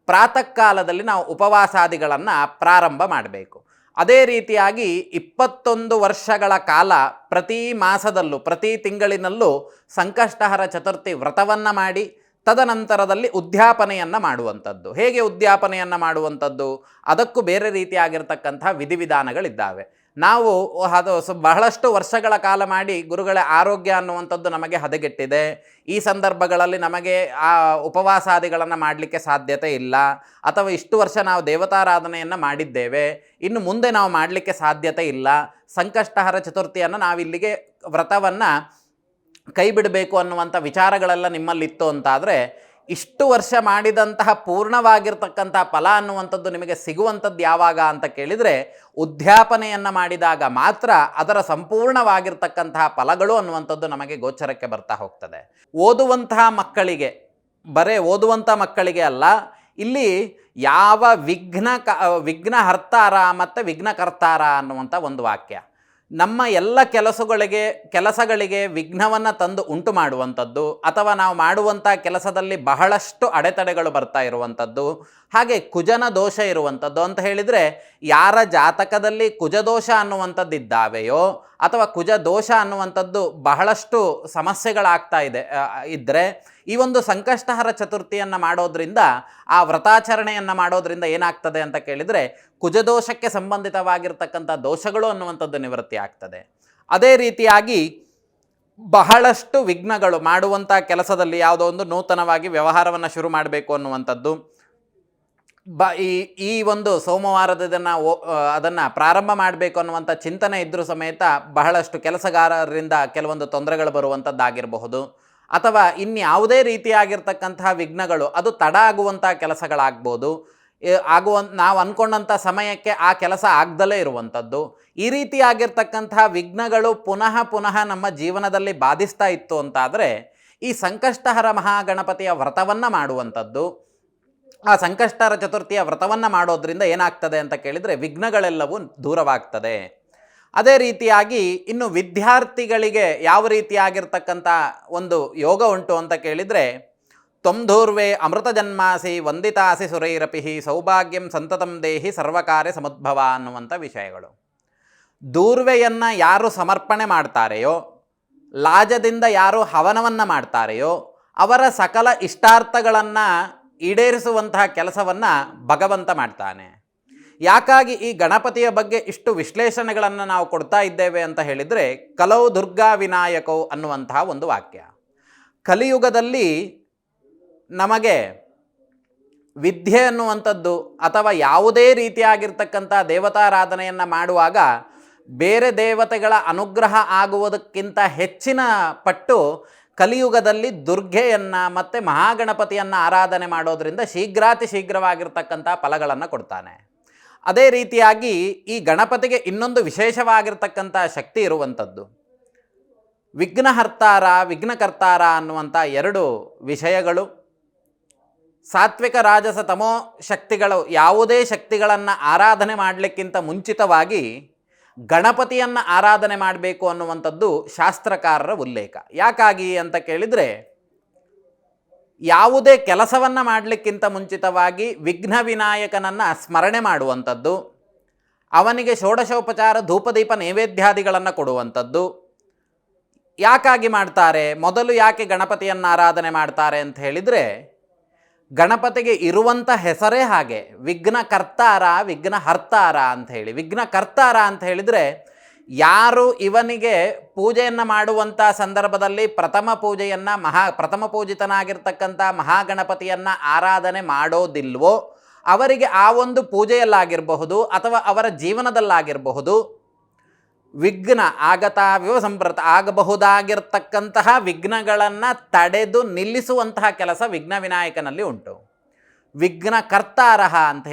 ಪ್ರಾತಃ ಕಾಲದಲ್ಲಿ ನಾವು ಉಪವಾಸಾದಿಗಳನ್ನು ಪ್ರಾರಂಭ ಮಾಡಬೇಕು. ಅದೇ ರೀತಿಯಾಗಿ 21 ವರ್ಷಗಳ ಕಾಲ ಪ್ರತಿ ಮಾಸದಲ್ಲೂ ಪ್ರತಿ ತಿಂಗಳಿನಲ್ಲೂ ಸಂಕಷ್ಟಹರ ಚತುರ್ಥಿ ವ್ರತವನ್ನು ಮಾಡಿ ತದನಂತರದಲ್ಲಿ ಉದ್ಯಾಪನೆಯನ್ನು ಮಾಡುವಂಥದ್ದು. ಹೇಗೆ ಉದ್ಯಾಪನೆಯನ್ನು ಮಾಡುವಂಥದ್ದು? ಅದಕ್ಕೂ ಬೇರೆ ರೀತಿಯಾಗಿರ್ತಕ್ಕಂಥ ವಿಧಿವಿಧಾನಗಳಿದ್ದಾವೆ. ನಾವು ಅದು ಬಹಳಷ್ಟು ವರ್ಷಗಳ ಕಾಲ ಮಾಡಿ ಗುರುಗಳ ಆರೋಗ್ಯ ಅನ್ನುವಂಥದ್ದು ನಮಗೆ ಹದಗೆಟ್ಟಿದೆ, ಈ ಸಂದರ್ಭಗಳಲ್ಲಿ ನಮಗೆ ಆ ಉಪವಾಸಾದಿಗಳನ್ನು ಮಾಡಲಿಕ್ಕೆ ಸಾಧ್ಯತೆ ಇಲ್ಲ, ಅಥವಾ ಇಷ್ಟು ವರ್ಷ ನಾವು ದೇವತಾರಾಧನೆಯನ್ನು ಮಾಡಿದ್ದೇವೆ, ಇನ್ನು ಮುಂದೆ ನಾವು ಮಾಡಲಿಕ್ಕೆ ಸಾಧ್ಯತೆ ಇಲ್ಲ, ಸಂಕಷ್ಟಹರ ಚತುರ್ಥಿಯನ್ನು ನಾವಿಲ್ಲಿಗೆ ವ್ರತವನ್ನು ಕೈ ಬಿಡಬೇಕು ಅನ್ನುವಂಥ ವಿಚಾರಗಳೆಲ್ಲ ನಿಮ್ಮಲ್ಲಿತ್ತು ಅಂತಾದರೆ, ಇಷ್ಟು ವರ್ಷ ಮಾಡಿದಂತಹ ಪೂರ್ಣವಾಗಿರ್ತಕ್ಕಂಥ ಫಲ ಅನ್ನುವಂಥದ್ದು ನಿಮಗೆ ಸಿಗುವಂಥದ್ದು ಯಾವಾಗ ಅಂತ ಕೇಳಿದರೆ, ಉದ್ಯಾಪನೆಯನ್ನು ಮಾಡಿದಾಗ ಮಾತ್ರ ಅದರ ಸಂಪೂರ್ಣವಾಗಿರ್ತಕ್ಕಂತಹ ಫಲಗಳು ಅನ್ನುವಂಥದ್ದು ನಮಗೆ ಗೋಚರಕ್ಕೆ ಬರ್ತಾ ಹೋಗ್ತದೆ. ಓದುವಂತಹ ಮಕ್ಕಳಿಗೆ, ಬರೇ ಓದುವಂಥ ಮಕ್ಕಳಿಗೆ ಅಲ್ಲ, ಇಲ್ಲಿ ಯಾವ ವಿಘ್ನಹರ್ತಾರ ಮತ್ತು ವಿಘ್ನಕರ್ತಾರ ಅನ್ನುವಂಥ ಒಂದು ವಾಕ್ಯ ನಮ್ಮ ಎಲ್ಲ ಕೆಲಸಗಳಿಗೆ ವಿಘ್ನವನ್ನು ತಂದು ಉಂಟು ಮಾಡುವಂಥದ್ದು, ಅಥವಾ ನಾವು ಮಾಡುವಂಥ ಕೆಲಸದಲ್ಲಿ ಬಹಳಷ್ಟು ಅಡೆತಡೆಗಳು ಬರ್ತಾ ಇರುವಂಥದ್ದು, ಹಾಗೆ ಕುಜನ ದೋಷ ಇರುವಂಥದ್ದು ಅಂತ ಹೇಳಿದರೆ, ಯಾರ ಜಾತಕದಲ್ಲಿ ಕುಜದೋಷ ಅನ್ನುವಂಥದ್ದಿದ್ದಾವೆಯೋ ಅಥವಾ ಕುಜ ದೋಷ ಅನ್ನುವಂಥದ್ದು ಬಹಳಷ್ಟು ಸಮಸ್ಯೆಗಳಾಗ್ತಾ ಇದ್ದರೆ ಈ ಒಂದು ಸಂಕಷ್ಟಹರ ಚತುರ್ಥಿಯನ್ನು ಮಾಡೋದ್ರಿಂದ, ಆ ವ್ರತಾಚರಣೆಯನ್ನು ಮಾಡೋದ್ರಿಂದ ಏನಾಗ್ತದೆ ಅಂತ ಕೇಳಿದರೆ, ಕುಜದೋಷಕ್ಕೆ ಸಂಬಂಧಿತವಾಗಿರ್ತಕ್ಕಂಥ ದೋಷಗಳು ಅನ್ನುವಂಥದ್ದು ನಿವೃತ್ತಿ ಆಗ್ತದೆ. ಅದೇ ರೀತಿಯಾಗಿ ಬಹಳಷ್ಟು ವಿಘ್ನಗಳು ಮಾಡುವಂಥ ಕೆಲಸದಲ್ಲಿ, ಯಾವುದೋ ಒಂದು ನೂತನವಾಗಿ ವ್ಯವಹಾರವನ್ನು ಶುರು ಮಾಡಬೇಕು ಅನ್ನುವಂಥದ್ದು, ಈ ಒಂದು ಸೋಮವಾರದ ದಿನ ಅದನ್ನು ಪ್ರಾರಂಭ ಮಾಡಬೇಕು ಅನ್ನುವಂಥ ಚಿಂತನೆ ಇದ್ದರೂ ಸಮೇತ ಬಹಳಷ್ಟು ಕೆಲಸಗಾರರಿಂದ ಕೆಲವೊಂದು ತೊಂದರೆಗಳು ಬರುವಂಥದ್ದಾಗಿರಬಹುದು, ಅಥವಾ ಇನ್ಯಾವುದೇ ರೀತಿಯಾಗಿರ್ತಕ್ಕಂತಹ ವಿಘ್ನಗಳು, ಅದು ತಡ ಆಗುವಂಥ ಕೆಲಸಗಳಾಗ್ಬೋದು, ನಾವು ಅಂದ್ಕೊಂಡಂಥ ಸಮಯಕ್ಕೆ ಆ ಕೆಲಸ ಆಗದಲ್ಲೇ ಇರುವಂಥದ್ದು, ಈ ರೀತಿಯಾಗಿರ್ತಕ್ಕಂತಹ ವಿಘ್ನಗಳು ಪುನಃ ನಮ್ಮ ಜೀವನದಲ್ಲಿ ಬಾಧಿಸ್ತಾ ಇತ್ತು ಅಂತಾದರೆ, ಈ ಸಂಕಷ್ಟಹರ ಮಹಾಗಣಪತಿಯ ವ್ರತವನ್ನು ಮಾಡುವಂಥದ್ದು, ಆ ಸಂಕಷ್ಟಹರ ಚತುರ್ಥಿಯ ವ್ರತವನ್ನು ಮಾಡೋದ್ರಿಂದ ಏನಾಗ್ತದೆ ಅಂತ ಕೇಳಿದರೆ ವಿಘ್ನಗಳೆಲ್ಲವೂ ದೂರವಾಗ್ತದೆ. ಅದೇ ರೀತಿಯಾಗಿ ಇನ್ನು ವಿದ್ಯಾರ್ಥಿಗಳಿಗೆ ಯಾವ ರೀತಿಯಾಗಿರ್ತಕ್ಕಂಥ ಒಂದು ಯೋಗ ಉಂಟು ಅಂತ ಕೇಳಿದರೆ, ತ್ವಂಧೂರ್ವೇ ಅಮೃತ ಜನ್ಮಾಸಿ ವಂದಿತಾಸಿ ಸುರೈರಪಿಹಿ ಸೌಭಾಗ್ಯಂ ಸಂತತಂ ದೇಹಿ ಸರ್ವಕಾರ್ಯ ಸಮುದ್ಭವ ಅನ್ನುವಂಥ ವಿಷಯಗಳು. ದೂರ್ವೆಯನ್ನು ಯಾರು ಸಮರ್ಪಣೆ ಮಾಡ್ತಾರೆಯೋ, ಲಾಜದಿಂದ ಯಾರು ಹವನವನ್ನು ಮಾಡ್ತಾರೆಯೋ, ಅವರ ಸಕಲ ಇಷ್ಟಾರ್ಥಗಳನ್ನು ಈಡೇರಿಸುವಂತಹ ಕೆಲಸವನ್ನು ಭಗವಂತ ಮಾಡ್ತಾನೆ. ಯಾಕಾಗಿ ಈ ಗಣಪತಿಯ ಬಗ್ಗೆ ಇಷ್ಟು ವಿಶ್ಲೇಷಣೆಗಳನ್ನು ನಾವು ಕೊಡ್ತಾ ಇದ್ದೇವೆ ಅಂತ ಹೇಳಿದರೆ, ಕಲೌ ದುರ್ಗಾ ವಿನಾಯಕೌ ಅನ್ನುವಂತಹ ಒಂದು ವಾಕ್ಯ. ಕಲಿಯುಗದಲ್ಲಿ ನಮಗೆ ವಿದ್ಯೆ ಅನ್ನುವಂಥದ್ದು ಅಥವಾ ಯಾವುದೇ ರೀತಿಯಾಗಿರ್ತಕ್ಕಂಥ ದೇವತಾರಾಧನೆಯನ್ನು ಮಾಡುವಾಗ ಬೇರೆ ದೇವತೆಗಳ ಅನುಗ್ರಹ ಆಗುವುದಕ್ಕಿಂತ ಹೆಚ್ಚಿನ ಪಟ್ಟು ಕಲಿಯುಗದಲ್ಲಿ ದುರ್ಗೆಯನ್ನು ಮತ್ತು ಮಹಾಗಣಪತಿಯನ್ನು ಆರಾಧನೆ ಮಾಡೋದರಿಂದ ಶೀಘ್ರವಾಗಿರ್ತಕ್ಕಂಥ ಫಲಗಳನ್ನು ಕೊಡ್ತಾನೆ. ಅದೇ ರೀತಿಯಾಗಿ ಈ ಗಣಪತಿಗೆ ಇನ್ನೊಂದು ವಿಶೇಷವಾಗಿರ್ತಕ್ಕಂಥ ಶಕ್ತಿ ಇರುವಂಥದ್ದು. ವಿಘ್ನಹರ್ತಾರ ವಿಘ್ನಕರ್ತಾರ ಅನ್ನುವಂಥ ಎರಡು ವಿಷಯಗಳು. ಸಾತ್ವಿಕ ರಾಜಸ ತಮೋ ಶಕ್ತಿಗಳು ಯಾವುದೇ ಶಕ್ತಿಗಳನ್ನು ಆರಾಧನೆ ಮಾಡಲಿಕ್ಕಿಂತ ಮುಂಚಿತವಾಗಿ ಗಣಪತಿಯನ್ನು ಆರಾಧನೆ ಮಾಡಬೇಕು ಅನ್ನುವಂಥದ್ದು ಶಾಸ್ತ್ರಕಾರರ ಉಲ್ಲೇಖ. ಯಾಕಾಗಿ ಅಂತ ಕೇಳಿದರೆ, ಯಾವುದೇ ಕೆಲಸವನ್ನು ಮಾಡಲಿಕ್ಕಿಂತ ಮುಂಚಿತವಾಗಿ ವಿಘ್ನ ವಿನಾಯಕನನ್ನು ಸ್ಮರಣೆ ಮಾಡುವಂಥದ್ದು, ಅವನಿಗೆ ಷೋಡಶೋಪಚಾರ ಧೂಪದೀಪ ನೈವೇದ್ಯಾದಿಗಳನ್ನು ಕೊಡುವಂಥದ್ದು. ಯಾಕಾಗಿ ಮಾಡ್ತಾರೆ? ಮೊದಲು ಯಾಕೆ ಗಣಪತಿಯನ್ನು ಆರಾಧನೆ ಮಾಡ್ತಾರೆ ಅಂತ ಹೇಳಿದರೆ, ಗಣಪತಿಗೆ ಇರುವಂಥ ಹೆಸರೇ ಹಾಗೆ, ವಿಘ್ನಕರ್ತಾರ ವಿಘ್ನಹರ್ತಾರ ಅಂತ ಹೇಳಿ. ವಿಘ್ನಕರ್ತಾರ ಅಂತ ಹೇಳಿದರೆ, ಯಾರು ಇವನಿಗೆ ಪೂಜೆಯನ್ನು ಮಾಡುವಂಥ ಸಂದರ್ಭದಲ್ಲಿ ಪ್ರಥಮ ಪೂಜಿತನಾಗಿರ್ತಕ್ಕಂಥ ಮಹಾಗಣಪತಿಯನ್ನು ಆರಾಧನೆ ಮಾಡೋದಿಲ್ವೋ ಅವರಿಗೆ ಆ ಒಂದು ಪೂಜೆಯಲ್ಲಾಗಿರಬಹುದು ಅಥವಾ ಅವರ ಜೀವನದಲ್ಲಾಗಿರಬಹುದು ವಿಘ್ನ ಆಗತಾವಿವ ಸಂಪ್ರತ ಆಗಬಹುದಾಗಿರ್ತಕ್ಕಂತಹ ವಿಘ್ನಗಳನ್ನು ತಡೆದು ನಿಲ್ಲಿಸುವಂತಹ ಕೆಲಸ ವಿಘ್ನ ವಿನಾಯಕನಲ್ಲಿ ಉಂಟು. ವಿಘ್ನಕರ್ತಾರಹ ಅಂತ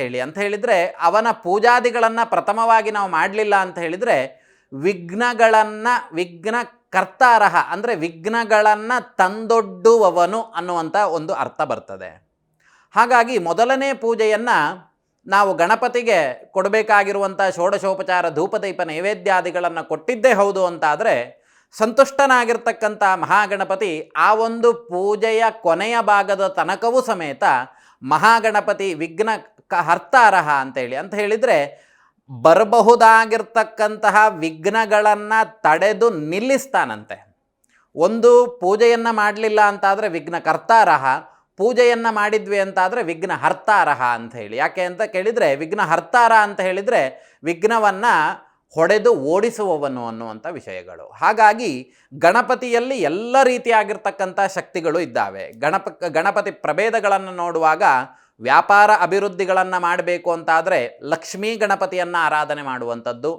ಹೇಳಿದರೆ, ಅವನ ಪೂಜಾದಿಗಳನ್ನು ಪ್ರಥಮವಾಗಿ ನಾವು ಮಾಡಲಿಲ್ಲ ಅಂತ ಹೇಳಿದರೆ ವಿಘ್ನಕರ್ತಾರಹ ಅಂದರೆ ವಿಘ್ನಗಳನ್ನು ತಂದೊಡ್ಡುವವನು ಅನ್ನುವಂಥ ಒಂದು ಅರ್ಥ ಬರ್ತದೆ. ಹಾಗಾಗಿ ಮೊದಲನೇ ಪೂಜೆಯನ್ನು ನಾವು ಗಣಪತಿಗೆ ಕೊಡಬೇಕಾಗಿರುವಂಥ ಷೋಡಶೋಪಚಾರ ಧೂಪದೀಪ ನೈವೇದ್ಯಾದಿಗಳನ್ನು ಕೊಟ್ಟಿದ್ದೇ ಹೌದು ಅಂತಾದರೆ, ಸಂತುಷ್ಟನಾಗಿರ್ತಕ್ಕಂಥ ಮಹಾಗಣಪತಿ ಆ ಒಂದು ಪೂಜೆಯ ಕೊನೆಯ ಭಾಗದ ತನಕವೂ ಸಮೇತ ಮಹಾಗಣಪತಿ ವಿಘ್ನ ಹರ್ತಾರಹ ಅಂತ ಹೇಳಿದರೆ ಬರಬಹುದಾಗಿರ್ತಕ್ಕಂತಹ ವಿಘ್ನಗಳನ್ನು ತಡೆದು ನಿಲ್ಲಿಸ್ತಾನಂತೆ. ಒಂದು ಪೂಜೆಯನ್ನು ಮಾಡಲಿಲ್ಲ ಅಂತಾದರೆ ವಿಘ್ನಕರ್ತಾರಹ, ಪೂಜೆಯನ್ನು ಮಾಡಿದ್ವಿ ಅಂತಾದರೆ ವಿಘ್ನ ಹರ್ತಾರಹ ಅಂತ ಹೇಳಿ. ಯಾಕೆ ಅಂತ ಕೇಳಿದರೆ, ವಿಘ್ನ ಹರ್ತಾರ ಅಂತ ಹೇಳಿದರೆ ವಿಘ್ನವನ್ನು ಹೊಡೆದು ಓಡಿಸುವವನು ಅನ್ನುವಂಥ ವಿಷಯಗಳು. ಹಾಗಾಗಿ ಗಣಪತಿಯಲ್ಲಿ ಎಲ್ಲ ರೀತಿಯಾಗಿರ್ತಕ್ಕಂಥ ಶಕ್ತಿಗಳು ಇದ್ದಾವೆ. ಗಣಪತಿ ಪ್ರಭೇದಗಳನ್ನು ನೋಡುವಾಗ ವ್ಯಾಪಾರ ಅಭಿವೃದ್ಧಿಗಳನ್ನು ಮಾಡಬೇಕು ಅಂತಾದರೆ ಲಕ್ಷ್ಮೀ ಗಣಪತಿಯನ್ನು ಆರಾಧನೆ ಮಾಡುವಂಥದ್ದು,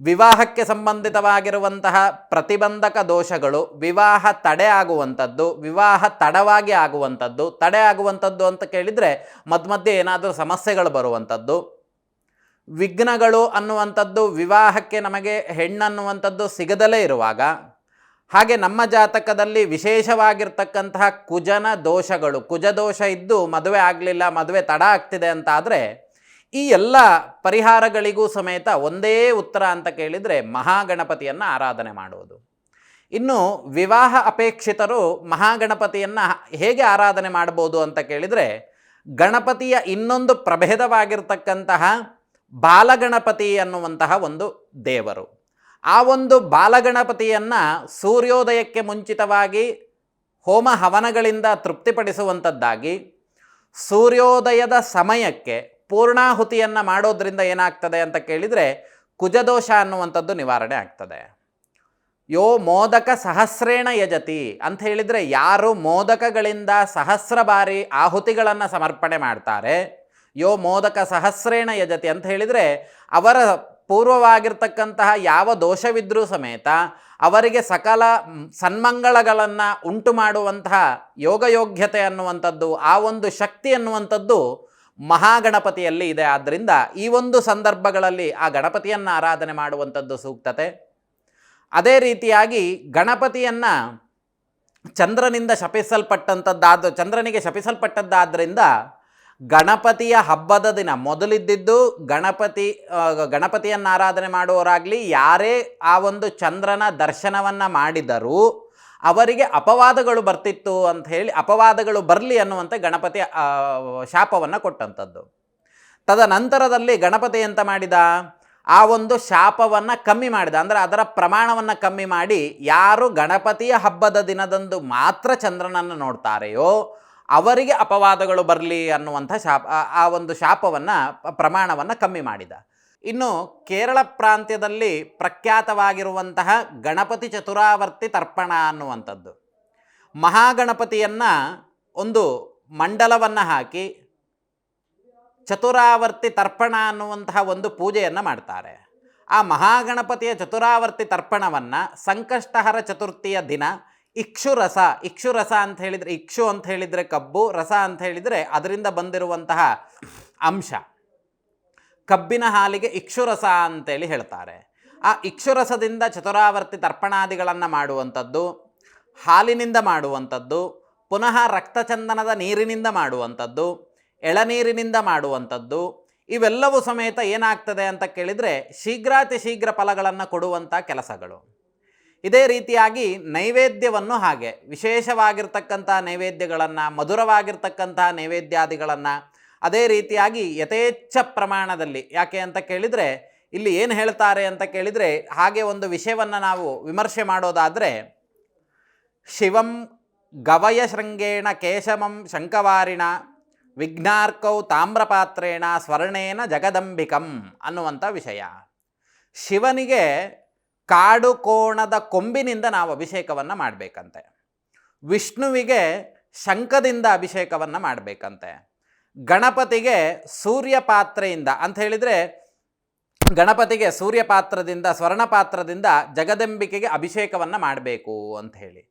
ವಿವಾಹಕ್ಕೆ ಸಂಬಂಧಿತವಾಗಿರುವಂತಹ ಪ್ರತಿಬಂಧಕ ದೋಷಗಳು, ವಿವಾಹ ತಡೆ ಆಗುವಂಥದ್ದು, ವಿವಾಹ ತಡವಾಗಿ ಆಗುವಂಥದ್ದು, ತಡೆ ಆಗುವಂಥದ್ದು ಅಂತ ಕೇಳಿದರೆ ಮಧ್ಯೆ ಏನಾದರೂ ಸಮಸ್ಯೆಗಳು ಬರುವಂಥದ್ದು, ವಿಘ್ನಗಳು ಅನ್ನುವಂಥದ್ದು ವಿವಾಹಕ್ಕೆ ನಮಗೆ ಹೆಣ್ಣನ್ನುವಂಥದ್ದು ಸಿಗದಲೇ ಇರುವಾಗ, ಹಾಗೆ ನಮ್ಮ ಜಾತಕದಲ್ಲಿ ವಿಶೇಷವಾಗಿರ್ತಕ್ಕಂತಹ ಕುಜನ ದೋಷಗಳು, ಕುಜದೋಷ ಇದ್ದು ಮದುವೆ ಆಗಲಿಲ್ಲ, ಮದುವೆ ತಡ ಆಗ್ತಿದೆ ಅಂತಾದರೆ ಈ ಎಲ್ಲ ಪರಿಹಾರಗಳಿಗೂ ಸಮೇತ ಒಂದೇ ಉತ್ತರ ಅಂತ ಕೇಳಿದರೆ ಮಹಾಗಣಪತಿಯನ್ನು ಆರಾಧನೆ ಮಾಡುವುದು. ಇನ್ನು ವಿವಾಹ ಅಪೇಕ್ಷಿತರು ಮಹಾಗಣಪತಿಯನ್ನು ಹೇಗೆ ಆರಾಧನೆ ಮಾಡ್ಬೋದು ಅಂತ ಕೇಳಿದರೆ, ಗಣಪತಿಯ ಇನ್ನೊಂದು ಪ್ರಭೇದವಾಗಿರ್ತಕ್ಕಂತಹ ಬಾಲಗಣಪತಿ ಅನ್ನುವಂತಹ ಒಂದು ದೇವರು, ಆ ಒಂದು ಬಾಲಗಣಪತಿಯನ್ನು ಸೂರ್ಯೋದಯಕ್ಕೆ ಮುಂಚಿತವಾಗಿ ಹೋಮ ಹವನಗಳಿಂದ ತೃಪ್ತಿಪಡಿಸುವಂಥದ್ದಾಗಿ, ಸೂರ್ಯೋದಯದ ಸಮಯಕ್ಕೆ ಪೂರ್ಣಾಹುತಿಯನ್ನು ಮಾಡೋದ್ರಿಂದ ಏನಾಗ್ತದೆ ಅಂತ ಕೇಳಿದರೆ ಕುಜದೋಷ ಅನ್ನುವಂಥದ್ದು ನಿವಾರಣೆ ಆಗ್ತದೆ. ಯೋ ಮೋದಕ ಸಹಸ್ರೇಣ ಯಜತಿ ಅಂತ ಹೇಳಿದರೆ, ಯಾರು ಮೋದಕಗಳಿಂದ ಸಹಸ್ರ ಬಾರಿ ಆಹುತಿಗಳನ್ನು ಸಮರ್ಪಣೆ ಮಾಡ್ತಾರೆ, ಯೋ ಮೋದಕ ಸಹಸ್ರೇಣ ಯಜತಿ ಅಂತ ಹೇಳಿದರೆ ಅವರ ಪೂರ್ವವಾಗಿರ್ತಕ್ಕಂತಹ ಯಾವ ದೋಷವಿದ್ರೂ ಸಮೇತ ಅವರಿಗೆ ಸಕಲ ಸನ್ಮಂಗಳಗಳನ್ನು ಉಂಟು ಮಾಡುವಂತಹ ಯೋಗಯೋಗ್ಯತೆ ಅನ್ನುವಂಥದ್ದು, ಆ ಒಂದು ಶಕ್ತಿ ಅನ್ನುವಂಥದ್ದು ಮಹಾಗಣಪತಿಯಲ್ಲಿ ಇದೆ. ಆದ್ದರಿಂದ ಈ ಒಂದು ಸಂದರ್ಭಗಳಲ್ಲಿ ಆ ಗಣಪತಿಯನ್ನು ಆರಾಧನೆ ಮಾಡುವಂಥದ್ದು ಸೂಕ್ತತೆ. ಅದೇ ರೀತಿಯಾಗಿ ಗಣಪತಿಯನ್ನು ಚಂದ್ರನಿಂದ ಚಂದ್ರನಿಗೆ ಶಪಿಸಲ್ಪಟ್ಟದ್ದಾದ್ದರಿಂದ ಗಣಪತಿಯ ಹಬ್ಬದ ದಿನ ಮೊದಲಿದ್ದಿದ್ದು ಗಣಪತಿಯನ್ನು ಆರಾಧನೆ ಮಾಡುವವರಾಗಲಿ ಯಾರೇ ಆ ಒಂದು ಚಂದ್ರನ ದರ್ಶನವನ್ನು ಮಾಡಿದರೂ ಅವರಿಗೆ ಅಪವಾದಗಳು ಬರ್ತಿತ್ತು ಅಂತ ಹೇಳಿ, ಅಪವಾದಗಳು ಬರಲಿ ಅನ್ನುವಂತೆ ಗಣಪತಿ ಶಾಪವನ್ನು ಕೊಟ್ಟಂಥದ್ದು. ತದನಂತರದಲ್ಲಿ ಗಣಪತಿ ಎಂತ ಮಾಡಿದ, ಆ ಒಂದು ಶಾಪವನ್ನು ಕಮ್ಮಿ ಮಾಡಿದ, ಅಂದರೆ ಅದರ ಪ್ರಮಾಣವನ್ನು ಕಮ್ಮಿ ಮಾಡಿ ಯಾರು ಗಣಪತಿಯ ಹಬ್ಬದ ದಿನದಂದು ಮಾತ್ರ ಚಂದ್ರನನ್ನು ನೋಡ್ತಾರೆಯೋ ಅವರಿಗೆ ಅಪವಾದಗಳು ಬರಲಿ ಅನ್ನುವಂಥ ಆ ಒಂದು ಶಾಪವನ್ನು ಪ್ರಮಾಣವನ್ನು ಕಮ್ಮಿ ಮಾಡಿದ. ಇನ್ನು ಕೇರಳ ಪ್ರಾಂತ್ಯದಲ್ಲಿ ಪ್ರಖ್ಯಾತವಾಗಿರುವಂತಹ ಗಣಪತಿ ಚತುರಾವರ್ತಿ ತರ್ಪಣ ಅನ್ನುವಂಥದ್ದು, ಮಹಾಗಣಪತಿಯನ್ನು ಒಂದು ಮಂಡಲವನ್ನು ಹಾಕಿ ಚತುರಾವರ್ತಿ ತರ್ಪಣ ಅನ್ನುವಂತಹ ಒಂದು ಪೂಜೆಯನ್ನು ಮಾಡ್ತಾರೆ. ಆ ಮಹಾಗಣಪತಿಯ ಚತುರಾವರ್ತಿ ತರ್ಪಣವನ್ನು ಸಂಕಷ್ಟಹರ ಚತುರ್ಥಿಯ ದಿನ ಇಕ್ಷುರಸ ಅಂತ ಹೇಳಿದರೆ, ಇಕ್ಷು ಅಂತ ಹೇಳಿದರೆ ಕಬ್ಬು, ರಸ ಅಂತ ಹೇಳಿದರೆ ಅದರಿಂದ ಬಂದಿರುವಂತಹ ಅಂಶ, ಕಬ್ಬಿನ ಹಾಲಿಗೆ ಇಕ್ಷುರಸ ಅಂತೇಳಿ ಹೇಳ್ತಾರೆ. ಆ ಇಕ್ಷುರಸದಿಂದ ಚತುರಾವರ್ತಿ ತರ್ಪಣಾದಿಗಳನ್ನು ಮಾಡುವಂಥದ್ದು, ಹಾಲಿನಿಂದ ಮಾಡುವಂಥದ್ದು, ಪುನಃ ರಕ್ತಚಂದನದ ನೀರಿನಿಂದ ಮಾಡುವಂಥದ್ದು, ಎಳನೀರಿನಿಂದ ಮಾಡುವಂಥದ್ದು, ಇವೆಲ್ಲವೂ ಸಮೇತ ಏನಾಗ್ತದೆ ಅಂತ ಕೇಳಿದರೆ ಶೀಘ್ರಾತಿ ಶೀಘ್ರ ಫಲಗಳನ್ನು ಕೊಡುವಂಥ ಕೆಲಸಗಳು. ಇದೇ ರೀತಿಯಾಗಿ ನೈವೇದ್ಯವನ್ನು ಹಾಗೆ ವಿಶೇಷವಾಗಿರ್ತಕ್ಕಂಥ ನೈವೇದ್ಯಗಳನ್ನು, ಮಧುರವಾಗಿರ್ತಕ್ಕಂಥ ನೈವೇದ್ಯಾದಿಗಳನ್ನು ಅದೇ ರೀತಿಯಾಗಿ ಯಥೇಚ್ಛ ಪ್ರಮಾಣದಲ್ಲಿ, ಯಾಕೆ ಅಂತ ಕೇಳಿದರೆ ಇಲ್ಲಿ ಏನು ಹೇಳ್ತಾರೆ ಅಂತ ಕೇಳಿದರೆ, ಹಾಗೆ ಒಂದು ವಿಷಯವನ್ನು ನಾವು ವಿಮರ್ಶೆ ಮಾಡೋದಾದರೆ, ಶಿವಂ ಗವಯ ಶೃಂಗೇಣ ಕೇಶಮಂ ಶಂಕವಾರಿಣ ವಿಘ್ನಾರ್ಕೌ ತಾಮ್ರಪಾತ್ರೇಣ ಸ್ವರ್ಣೇನ ಜಗದಂಬಿಕಂ ಅನ್ನುವಂಥ ವಿಷಯ. ಶಿವನಿಗೆ ಕಾಡು ಕೋಣದ ಕೊಂಬಿನಿಂದ ನಾವು ಅಭಿಷೇಕವನ್ನು ಮಾಡಬೇಕಂತೆ, ವಿಷ್ಣುವಿಗೆ ಶಂಖದಿಂದ ಅಭಿಷೇಕವನ್ನು ಮಾಡಬೇಕಂತೆ, ಗಣಪತಿಗೆ ಸೂರ್ಯಪಾತ್ರೆಯಿಂದ ಅಂತ ಹೇಳಿದರೆ ಗಣಪತಿಗೆ ಸೂರ್ಯಪಾತ್ರದಿಂದ ಸ್ವರ್ಣಪಾತ್ರದಿಂದ ಜಗದಂಬಿಕೆಗೆ ಅಭಿಷೇಕವನ್ನು ಮಾಡಬೇಕು ಅಂತ ಹೇಳಿ,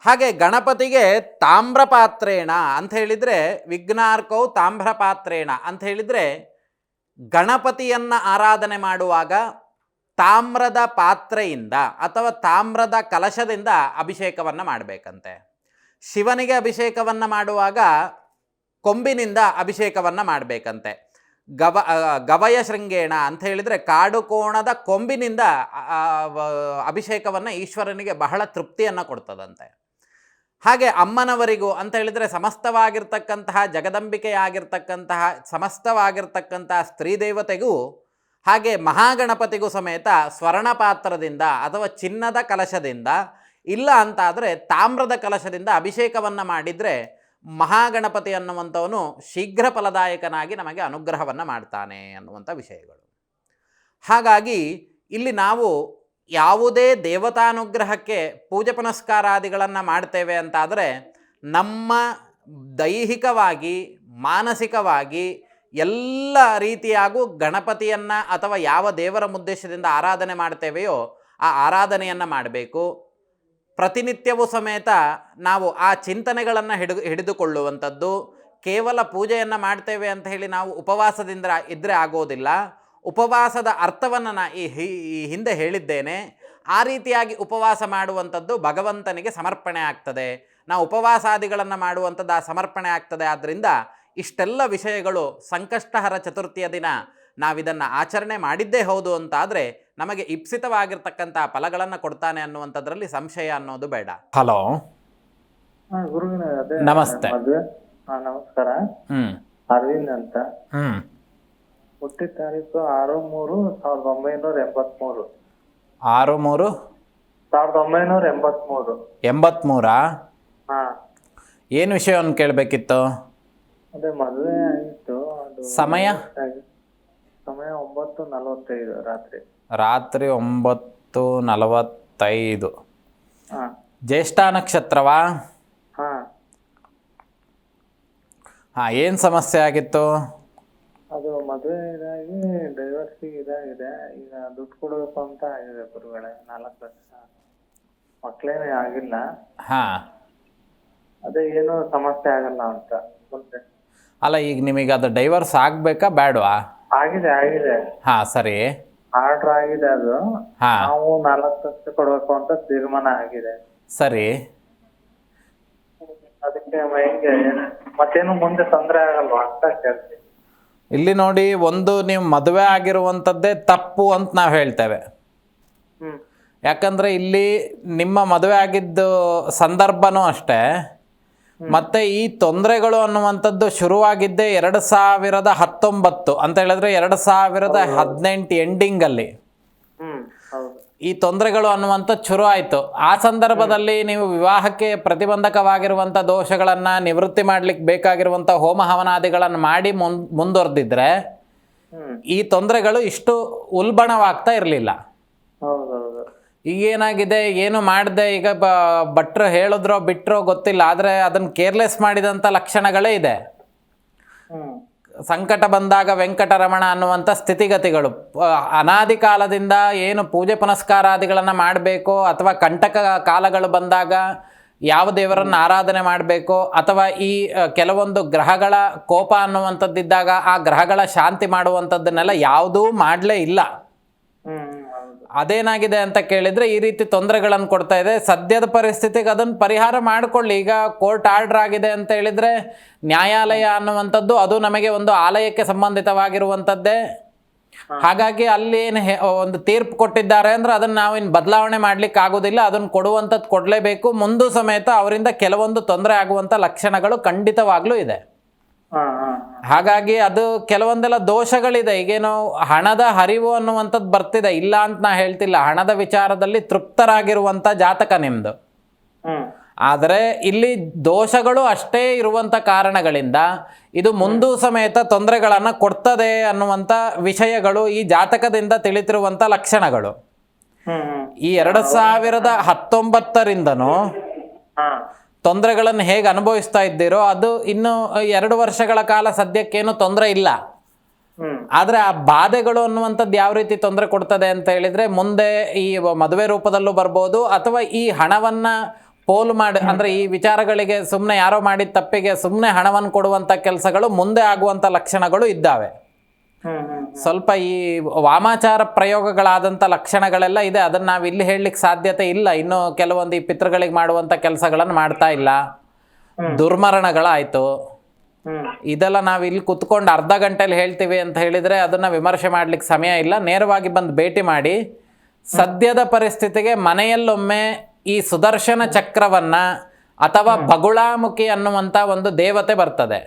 ಹಾಗೆ ಗಣಪತಿಗೆ ತಾಮ್ರಪಾತ್ರೇಣ ಅಂತ ಹೇಳಿದರೆ ವಿಘ್ನಾರ್ಕೌ ತಾಮ್ರಪಾತ್ರೇಣ ಅಂತ ಹೇಳಿದರೆ ಗಣಪತಿಯನ್ನು ಆರಾಧನೆ ಮಾಡುವಾಗ ತಾಮ್ರದ ಪಾತ್ರೆಯಿಂದ ಅಥವಾ ತಾಮ್ರದ ಕಲಶದಿಂದ ಅಭಿಷೇಕವನ್ನು ಮಾಡಬೇಕಂತೆ. ಶಿವನಿಗೆ ಅಭಿಷೇಕವನ್ನು ಮಾಡುವಾಗ ಕೊಂಬಿನಿಂದ ಅಭಿಷೇಕವನ್ನು ಮಾಡಬೇಕಂತೆ. ಗವಯ ಶೃಂಗೇಣ ಅಂತ ಹೇಳಿದರೆ ಕಾಡು ಕೋಣದ ಕೊಂಬಿನಿಂದ ಅಭಿಷೇಕವನ್ನು ಈಶ್ವರನಿಗೆ ಬಹಳ ತೃಪ್ತಿಯನ್ನು ಕೊಡ್ತದಂತೆ. ಹಾಗೆ ಅಮ್ಮನವರಿಗೂ ಅಂತ ಹೇಳಿದರೆ ಸಮಸ್ತವಾಗಿರ್ತಕ್ಕಂತಹ ಜಗದಂಬಿಕೆಯಾಗಿರ್ತಕ್ಕಂತಹ ಸಮಸ್ತವಾಗಿರ್ತಕ್ಕಂತಹ ಸ್ತ್ರೀ ದೇವತೆಗೂ ಹಾಗೆ ಮಹಾಗಣಪತಿಗೂ ಸಮೇತ ಸ್ವರ್ಣಪಾತ್ರದಿಂದ ಅಥವಾ ಚಿನ್ನದ ಕಲಶದಿಂದ, ಇಲ್ಲ ಅಂತಾದರೆ ತಾಮ್ರದ ಕಲಶದಿಂದ ಅಭಿಷೇಕವನ್ನು ಮಾಡಿದರೆ ಮಹಾಗಣಪತಿ ಅನ್ನುವಂಥವನು ಶೀಘ್ರ ಫಲದಾಯಕನಾಗಿ ನಮಗೆ ಅನುಗ್ರಹವನ್ನು ಮಾಡ್ತಾನೆ ಅನ್ನುವಂಥ ವಿಷಯಗಳು. ಹಾಗಾಗಿ ಇಲ್ಲಿ ನಾವು ಯಾವುದೇ ದೇವತಾನುಗ್ರಹಕ್ಕೆ ಪೂಜೆ ಪುನಸ್ಕಾರಾದಿಗಳನ್ನು ಮಾಡ್ತೇವೆ ಅಂತಾದರೆ ನಮ್ಮ ದೈಹಿಕವಾಗಿ ಮಾನಸಿಕವಾಗಿ ಎಲ್ಲ ರೀತಿಯಾಗೂ ಗಣಪತಿಯನ್ನು ಅಥವಾ ಯಾವ ದೇವರ ಉದ್ದೇಶದಿಂದ ಆರಾಧನೆ ಮಾಡ್ತೇವೆಯೋ ಆ ಆರಾಧನೆಯನ್ನು ಮಾಡಬೇಕು. ಪ್ರತಿನಿತ್ಯವೂ ಸಮೇತ ನಾವು ಆ ಚಿಂತನೆಗಳನ್ನು ಹಿಡಿದುಕೊಳ್ಳುವಂಥದ್ದು. ಕೇವಲ ಪೂಜೆಯನ್ನು ಮಾಡ್ತೇವೆ ಅಂತ ಹೇಳಿ ನಾವು ಉಪವಾಸದಿಂದ ಇದ್ದರೆ ಆಗೋದಿಲ್ಲ. ಉಪವಾಸದ ಅರ್ಥವನ್ನು ಈ ಹಿಂದೆ ಹೇಳಿದ್ದೇನೆ. ಆ ರೀತಿಯಾಗಿ ಉಪವಾಸ ಮಾಡುವಂಥದ್ದು ಭಗವಂತನಿಗೆ ಸಮರ್ಪಣೆ ಆಗ್ತದೆ. ನಾವು ಉಪವಾಸಾದಿಗಳನ್ನು ಮಾಡುವಂಥದ್ದು ಆ ಸಮರ್ಪಣೆ ಆಗ್ತದೆ. ಆದ್ದರಿಂದ ಇಷ್ಟೆಲ್ಲ ವಿಷಯಗಳು ಸಂಕಷ್ಟಹರ ಚತುರ್ಥಿಯ ದಿನ ನಾವಿದನ್ನು ಆಚರಣೆ ಮಾಡಿದ್ದೇ ಹೌದು ಅಂತಾದರೆ ನಮಗೆ ಇಪ್ಸಿತವಾಗಿರ್ತಕ್ಕಂಥ ಫಲಗಳನ್ನು ಕೊಡ್ತಾನೆ ಅನ್ನುವಂಥದ್ರಲ್ಲಿ ಸಂಶಯ ಅನ್ನೋದು ಬೇಡ. ಹಲೋ, ನಮಸ್ತೆ. ನಮಸ್ಕಾರ. ಅರವಿಂದ್ ಅಂತ. ಹುಟ್ಟಿದ ತಾರೀಕು 6/3/1983. 6/3/1983. 83. ಏನು ವಿಷಯವನ್ನು ಕೇಳಬೇಕಿತ್ತು? ಅದೇ ಮದುವೆ ಆಯಿತು. ಸಮಯ 9:45 ರಾತ್ರಿ. 9:45. ಜ್ಯೇಷ್ಠ ನಕ್ಷತ್ರವಾ? ಹಾಂ, ಏನು ಸಮಸ್ಯೆ ಆಗಿತ್ತು? ಅದು ಮದುವೆ ಇದಾಗಿ ಡೈವರ್ಸಿಗೆ ಇದಾಗಿದೆ. ಈಗ ದುಡ್ಡು ಕೊಡಬೇಕು ಅಂತ ಆಗಿದೆ ಗುರುಗಳೇ. 4 ಲಕ್ಷ. ಮಕ್ಕಳೇನೇ ಆಗಿಲ್ಲ. ಅದೇ ಏನು ಸಮಸ್ಯೆ ಆಗಲ್ಲ ಅಂತ ಮುಂದೆ. ಅಲ್ಲ, ಈಗ ನಿಮಗೆ ಅದು ಡೈವರ್ಸ್ ಆಗಬೇಕಾ ಬೇಡವಾ? ಆಗಿದೆ. ಸರಿ, ಆರ್ಡರ್ ಆಗಿದೆ. ಅದು ನಾವು 4 ಲಕ್ಷ ಕೊಡಬೇಕು ಅಂತ ತೀರ್ಮಾನ ಆಗಿದೆ. ಸರಿ, ಅದಕ್ಕೆ ಹೆಂಗೆ ಮತ್ತೇನು ಮುಂದೆ ತೊಂದರೆ ಆಗಲ್ವಾ ಅಂತ ಕೇಳ್ತೀವಿ. ಇಲ್ಲಿ ನೋಡಿ, ಒಂದು ನೀವು ಮದುವೆ ಆಗಿರುವಂಥದ್ದೇ ತಪ್ಪು ಅಂತ ನಾವು ಹೇಳ್ತೇವೆ. ಯಾಕಂದರೆ ಇಲ್ಲಿ ನಿಮ್ಮ ಮದುವೆ ಆಗಿದ್ದು ಸಂದರ್ಭನೂ ಅಷ್ಟೇ. ಮತ್ತು ಈ ತೊಂದರೆಗಳು ಅನ್ನುವಂಥದ್ದು ಶುರುವಾಗಿದ್ದೇ 2019 ಅಂತ ಹೇಳಿದ್ರೆ 2018 ಎಂಡಿಂಗಲ್ಲಿ ಈ ತೊಂದರೆಗಳು ಅನ್ನುವಂಥದ್ದು ಶುರು ಆಯಿತು. ಆ ಸಂದರ್ಭದಲ್ಲಿ ನೀವು ವಿವಾಹಕ್ಕೆ ಪ್ರತಿಬಂಧಕವಾಗಿರುವಂಥ ದೋಷಗಳನ್ನು ನಿವೃತ್ತಿ ಮಾಡಲಿಕ್ಕೆ ಬೇಕಾಗಿರುವಂಥ ಹೋಮ ಹವನಾದಿಗಳನ್ನು ಮಾಡಿ ಮುಂದುವರೆದಿದ್ರೆ ಈ ತೊಂದರೆಗಳು ಇಷ್ಟು ಉಲ್ಬಣವಾಗ್ತಾ ಇರಲಿಲ್ಲ. ಈಗೇನಾಗಿದೆ, ಏನು ಮಾಡಿದೆ, ಈಗ ಭಟ್ರು ಹೇಳಿದ್ರೋ ಬಿಟ್ಟರೋ ಗೊತ್ತಿಲ್ಲ, ಆದರೆ ಅದನ್ನು ಕೇರ್ಲೆಸ್ ಮಾಡಿದಂಥ ಲಕ್ಷಣಗಳೇ ಇದೆ. ಸಂಕಟ ಬಂದಾಗ ವೆಂಕಟರಮಣ ಅನ್ನುವಂಥ ಸ್ಥಿತಿಗತಿಗಳು. ಅನಾದಿ ಕಾಲದಿಂದ ಏನು ಪೂಜೆ ಪುನಸ್ಕಾರಾದಿಗಳನ್ನು ಮಾಡಬೇಕು ಅಥವಾ ಕಂಟಕ ಕಾಲಗಳು ಬಂದಾಗ ಯಾವ ದೇವರನ್ನು ಆರಾಧನೆ ಮಾಡಬೇಕು ಅಥವಾ ಈ ಕೆಲವೊಂದು ಗ್ರಹಗಳ ಕೋಪ ಅನ್ನುವಂಥದ್ದಿದ್ದಾಗ ಆ ಗ್ರಹಗಳ ಶಾಂತಿ ಮಾಡುವಂಥದ್ದನ್ನೆಲ್ಲ ಯಾವುದೂ ಮಾಡಲೇ ಇಲ್ಲ. ಅದೇನಾಗಿದೆ ಅಂತ ಕೇಳಿದರೆ ಈ ರೀತಿ ತೊಂದರೆಗಳನ್ನು ಕೊಡ್ತಾ ಇದೆ. ಸದ್ಯದ ಪರಿಸ್ಥಿತಿಗೆ ಅದನ್ನು ಪರಿಹಾರ ಮಾಡಿಕೊಳ್ಳಿ. ಈಗ ಕೋರ್ಟ್ ಆರ್ಡರ್ ಆಗಿದೆ ಅಂತ ಹೇಳಿದರೆ ನ್ಯಾಯಾಲಯ ಅನ್ನುವಂಥದ್ದು ಅದು ನಮಗೆ ಒಂದು ಆಲಯಕ್ಕೆ ಸಂಬಂಧಿತವಾಗಿರುವಂಥದ್ದೇ. ಹಾಗಾಗಿ ಅಲ್ಲಿ ಏನು ಒಂದು ತೀರ್ಪು ಕೊಟ್ಟಿದ್ದಾರೆ ಅಂದರೆ ಅದನ್ನು ನಾವಿನ್ನು ಬದಲಾವಣೆ ಮಾಡಲಿಕ್ಕೆ ಆಗೋದಿಲ್ಲ. ಅದನ್ನು ಕೊಡುವಂಥದ್ದು ಕೊಡಲೇಬೇಕು. ಮುಂದೂ ಸಮೇತ ಅವರಿಂದ ಕೆಲವೊಂದು ತೊಂದರೆ ಆಗುವಂಥ ಲಕ್ಷಣಗಳು ಖಂಡಿತವಾಗ್ಲೂ ಇದೆ. ಹಾಗಾಗಿ ಅದು ಕೆಲವೊಂದೆಲ್ಲ ದೋಷಗಳಿದೆ. ಈಗೇನೋ ಹಣದ ಹರಿವು ಅನ್ನುವಂಥದ್ದು ಬರ್ತಿದೆ, ಇಲ್ಲ ಅಂತ ನಾ ಹೇಳ್ತಿಲ್ಲ. ಹಣದ ವಿಚಾರದಲ್ಲಿ ತೃಪ್ತರಾಗಿರುವಂಥ ಜಾತಕ ನಿಮ್ಮದು. ಆದರೆ ಇಲ್ಲಿ ದೋಷಗಳು ಅಷ್ಟೇ ಇರುವಂಥ ಕಾರಣಗಳಿಂದ ಇದು ಮುಂದೂ ಸಮೇತ ತೊಂದರೆಗಳನ್ನು ಕೊಡ್ತದೆ ಅನ್ನುವಂಥ ವಿಷಯಗಳು ಈ ಜಾತಕದಿಂದ ತಿಳಿತಿರುವಂಥ ಲಕ್ಷಣಗಳು. ಈ 2019ರಿಂದನೂ ತೊಂದರೆಗಳನ್ನು ಹೇಗೆ ಅನುಭವಿಸ್ತಾ ಇದ್ದೀರೋ ಅದು ಇನ್ನು 2 ವರ್ಷಗಳ ಕಾಲ ಸದ್ಯಕ್ಕೇನು ತೊಂದರೆ ಇಲ್ಲ. ಆದರೆ ಆ ಬಾಧೆಗಳು ಅನ್ನುವಂಥದ್ದು ಯಾವ ರೀತಿ ತೊಂದರೆ ಕೊಡ್ತದೆ ಅಂತ ಹೇಳಿದರೆ ಮುಂದೆ ಈ ಮದುವೆ ರೂಪದಲ್ಲೂ ಬರ್ಬೋದು ಅಥವಾ ಈ ಹಣವನ್ನು ಪೋಲು ಮಾಡಿ ಅಂದರೆ ಈ ವಿಚಾರಗಳಿಗೆ ಸುಮ್ಮನೆ ಯಾರೋ ಮಾಡಿದ ತಪ್ಪಿಗೆ ಸುಮ್ಮನೆ ಹಣವನ್ನು ಕೊಡುವಂಥ ಕೆಲಸಗಳು ಮುಂದೆ ಆಗುವಂಥ ಲಕ್ಷಣಗಳು ಇದ್ದಾವೆ. ಸ್ವಲ್ಪ ಈ ವಾಮಾಚಾರ ಪ್ರಯೋಗಗಳಾದಂಥ ಲಕ್ಷಣಗಳೆಲ್ಲ ಇದೆ. ಅದನ್ನು ನಾವು ಇಲ್ಲಿ ಹೇಳಲಿಕ್ಕೆ ಸಾಧ್ಯತೆ ಇಲ್ಲ. ಇನ್ನು ಕೆಲವೊಂದು ಈ ಪಿತೃಗಳಿಗೆ ಮಾಡುವಂಥ ಕೆಲಸಗಳನ್ನು ಮಾಡ್ತಾ ಇಲ್ಲ. ದುರ್ಮರಣಗಳಾಯಿತು. ಇದೆಲ್ಲ ನಾವು ಇಲ್ಲಿ ಕುತ್ಕೊಂಡು ಅರ್ಧ ಗಂಟೆಯಲ್ಲಿ ಹೇಳ್ತೀವಿ ಅಂತ ಹೇಳಿದರೆ ಅದನ್ನು ವಿಮರ್ಶೆ ಮಾಡಲಿಕ್ಕೆ ಸಮಯ ಇಲ್ಲ. ನೇರವಾಗಿ ಬಂದು ಭೇಟಿ ಮಾಡಿ ಸದ್ಯದ ಪರಿಸ್ಥಿತಿಗೆ ಮನೆಯಲ್ಲೊಮ್ಮೆ ಈ ಸುದರ್ಶನ ಚಕ್ರವನ್ನು ಅಥವಾ ಬಗುಳಾಮುಖಿ ಅನ್ನುವಂಥ ಒಂದು ದೇವತೆ ಬರ್ತದೆ.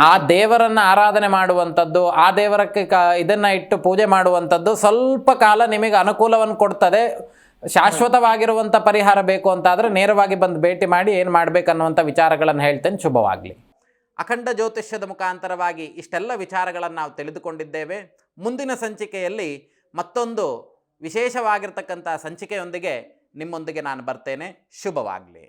ಆ ದೇವರನ್ನು ಆರಾಧನೆ ಮಾಡುವಂಥದ್ದು, ಆ ದೇವರಕ್ಕೆ ಇದನ್ನು ಇಟ್ಟು ಪೂಜೆ ಮಾಡುವಂಥದ್ದು ಸ್ವಲ್ಪ ಕಾಲ ನಿಮಗೆ ಅನುಕೂಲವನ್ನು ಕೊಡ್ತದೆ. ಶಾಶ್ವತವಾಗಿರುವಂಥ ಪರಿಹಾರ ಬೇಕು ಅಂತಾದರೆ ನೇರವಾಗಿ ಬಂದು ಭೇಟಿ ಮಾಡಿ ಏನು ಮಾಡಬೇಕನ್ನುವಂಥ ವಿಚಾರಗಳನ್ನು ಹೇಳ್ತೇನೆ. ಶುಭವಾಗಲಿ. ಅಖಂಡ ಜ್ಯೋತಿಷ್ಯದ ಮುಖಾಂತರವಾಗಿ ಇಷ್ಟೆಲ್ಲ ವಿಚಾರಗಳನ್ನು ನಾವು ತಿಳಿದುಕೊಂಡಿದ್ದೇವೆ. ಮುಂದಿನ ಸಂಚಿಕೆಯಲ್ಲಿ ಮತ್ತೊಂದು ವಿಶೇಷವಾಗಿರ್ತಕ್ಕಂಥ ಸಂಚಿಕೆಯೊಂದಿಗೆ ನಿಮ್ಮೊಂದಿಗೆ ನಾನು ಬರ್ತೇನೆ. ಶುಭವಾಗಲಿ.